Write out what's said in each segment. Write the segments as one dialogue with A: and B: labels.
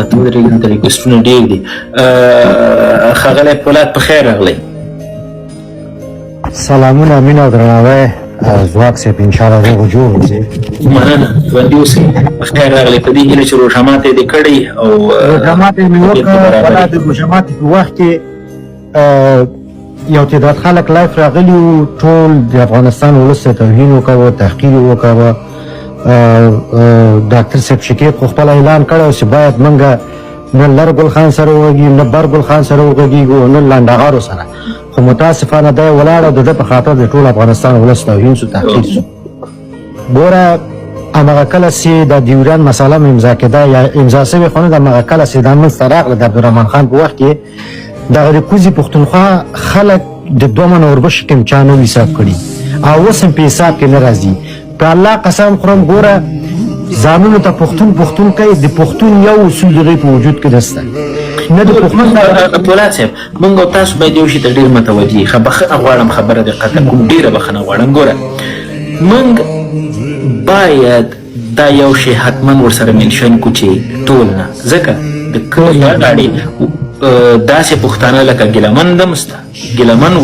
A: ته ودرېږه دلته ریکویسټونه ډېر دي. ښاغلی پولاد په خیر راغلی.
B: سلامونه مینه او درناوی ځواک صاحب انشاءالله روغ جوړ اوسئ.
A: مننه ژوندي اوسئ. په خیر راغلی. په دې هیله چې روژه ماته یې دې کړی او
B: روژه ماته مې وکړه. ولا د روژه ماتې په وخت کې یو تعداد خلک لایف راغلي وو، ټول د افغانستان ولس ته توهین وکړه، تحقیر یې وکړه. ډاکټر صاحب شکیب خو خپل اعلان کړی چې باید موږ نه لر ګل خان سره وغږیږو، نه بر ګل خان سره وغږیږو، نه لنډغارو سره. خو متاسفانه دا یې ولاړه د ده په خاطر د ټول افغانستان ولس توهین سو، تحقیر سو. ګوره همغه کله چې د ډیورند مسله مې امضا کېده یا امضا شوې خو نه ده، همغه کله چې دا منځته راغله د عبدالرحمن خان په وخت کې دغه د کوزي پښتونخوا خلک د 2 من اوربشو کې هم چا نه حساب کړي او اوس هم په حساب کې نه راځي. په الله قسم خورم ګوره ځانونو ته پښتون کوي، د پښتون یو اصول د هغوی په وجود کې نشته. نه د پښتون
A: پولاد صاحب موږ او تاسو باید یو شي ته ډېر متوجه ښه بخښنه غواړم، خبره دقت کوم، ډېره بخښنه غواړم. ګوره موږ باید دا یو شی حتما ورسره منشن کړو چې ټول نه، ځکه د کله غاړې داسې پښتانه لکه ګیلمن دم سته، ګیلمن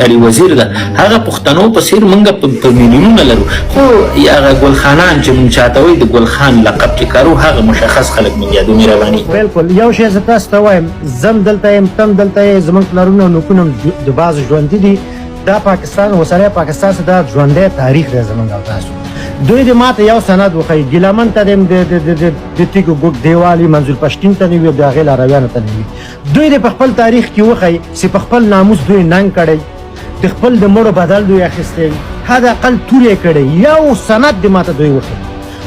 A: علي وزیر ده، هغه پښتنو په څېر موږ په میلیونونه لرو. خو هغه ګلخانان چې موږ چاته وایي د ګلخان لقب چې کارو هغه مشخص خلک موږ یادو. مهرباني.
B: بلکل یو شی زه تاسو ته وایم، زم دلته یم تم دلته یې، زموږ پلرونه او نوکونه د بعضو ژوندي دي. دا پاکستان اوسنی پاکستان څه دا ژوندی تاریخ دی زموږ او تاسو. دوی د ماته یو سند وښیي، ګیلمن ته د تیږو ګوګ دیوالي منظور پښتین ته نه وي، د هغې لارویانو ته نه وي. دوی د په خپل تاریخ کې وښیي چې په خپل ناموس دوی ننګ کړی، د خپل د مړو بدل دوی اخیستی، حداقل تور یې کړی. یو سند د ماته دوی وښیي.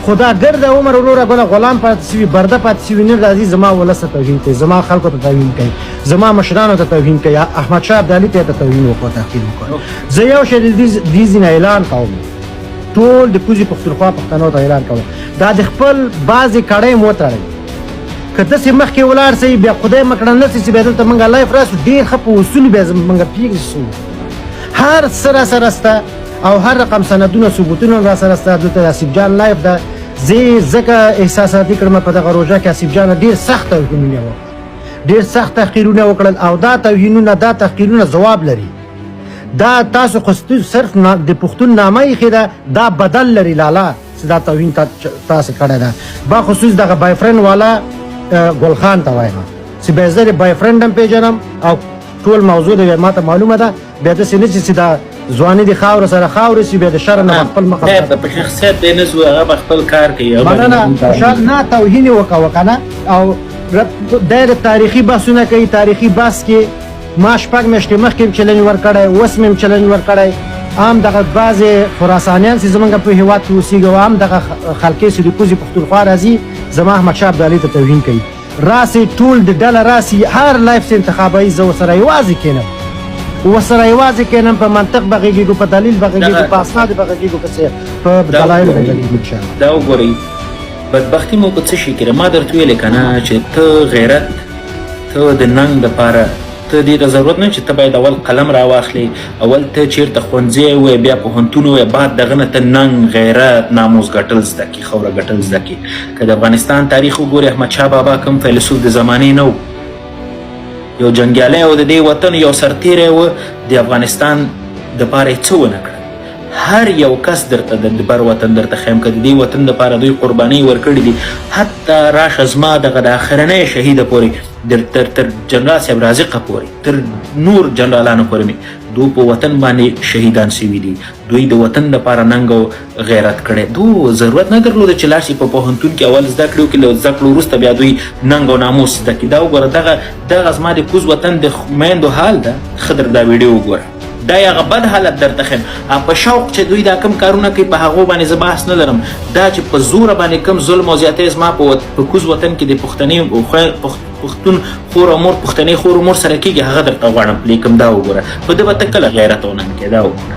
B: خو دا ګرده عمر وروره ګله غلام پاتې شوي، برده پاتې شوي، نه راځي زما ولس ته توهین کوي، زما خلکو ته توهین کوي، زما مشرانو ته توهین کوي، احمدشاه ابدالي ته توهین وکړو، تحقیر وکړو. زه یو شی د دې ځینه اعلان کوم، ټول د کوزي پښتونخوا پښتنو ته اعلان کوم، دا د خپل بعضې کړۍ مو وتړئ. که داسې مخکې ولاړ شئ بیا خدای مه کړه نه شي چې بیا دلته موږ لایف راسو ډېر ښه په اصول بیا موږ پرېږدو. هر څه راسره شته او هر رقم سندونه ثبوتونه راسره شته. دلته آصف جان لایف ده، زه ځکه احساساتي کړم په دغه روژه کې آصف جان ډېر سخت توهینونه وکړل، ډېر سخت تحقیرونه وکړل او دا توهینونه دا تحقیرونه ځواب لري. دا تاسو خو صرف د پښتون نامه ایښې ده، دا بدل لري لالا چې دا توهین تاسو کړی ده. بخصوص دغه بای فرند والا ګلخان ته وایم چې بیا زه د بای فرند هم پېژنم او ټول موضوع د ماته معلومه ده. بیا داسې نه چې دا ځواني د خاوره سره خاورې شي، بیا د شر نه خپل مخ
A: په شخصیت دی نه ځو، هغه به خپل کار کوي.
B: مننه نه توهین یې وکړه که نه. او دی د تاریخي بحثونه کوي، تاریخي بحث کې ما 6 میاشتې مخکې هم چلنج ورکړی، اوس مې هم چلنج ورکړی. هم دغه بعضې خراسانیان چې زموږ په هېواد کې اوسېږي او هم دغه خلقې چې د کوزي پښتونخوا راځي، زما احمدشاه ابدالي ته توهین کوي. راسي ټول د ډله راسي، هر لایف چې انتخابوي زه ورسره یوازې کښېنم، په منطق به غږېږو، په دلیل به غږېږو، په اسناد به غږېږو، په دلایلو به غږېږو انشاءالله.
A: دا وګورئ بدبختي مو په څه شي کې ده. ما درته ویلې که نه چې ته غیرت، ته د ننګ دپاره ته دې ته ضرورت نه چې ته باید اول قلم راواخلې، اول ته چېرته ښوونځی ووایې، بیا پوهنتون ووایې، بعد دغه نه ته ننګ، غیرت، ناموس ګټل زده کړي، خوره ګټل زده کړي. که د افغانستان تاریخ وګورې، احمدشاه بابا کوم فیلسوف د زمانې نه و، یو جنګیالی و د دې وطن، یو سرتیری و، د افغانستان دپاره یې څه ونه کړل. هر یو کس درته د بر وطن درته ښیم که د دې وطن دپاره دوی قربانۍ ورکړي دي. حتی راشه زما دغه د آخرنۍ شهیده پورې تر جنرال صاحب رازقه پورې، تر نور جنرالانو پورې مې دوی په وطن باندې شهیدان شوي دي. دوی د وطن دپاره ننګ او غیرت کړی. دوی ضرورت نه درلوده چې لاړ شي په پوهنتون کې اول زده کړې وکړي، له زده کړو وروسته بیا دوی ننګ او ناموس زده کړي. دا وګوره، دغه زما د کوز وطن د میندو حال ده. ښه در دا ویډیو وګوره، دا هغه بد حالت درته ښیم. په شوق چې دوی دا کم کارونه کوي، په هغو باندې زه بحث نه لرم. دا چې په زوره باندې کم ظلم او زیاتی زما په کوز وطن کې د پښتون خور او مور، پښتنې خور او مور سره کېږي، هغه درته غواړم پلې کړم. دا وګوره، په ده به ته کله غیرت او ننګ کوې. دا وګوره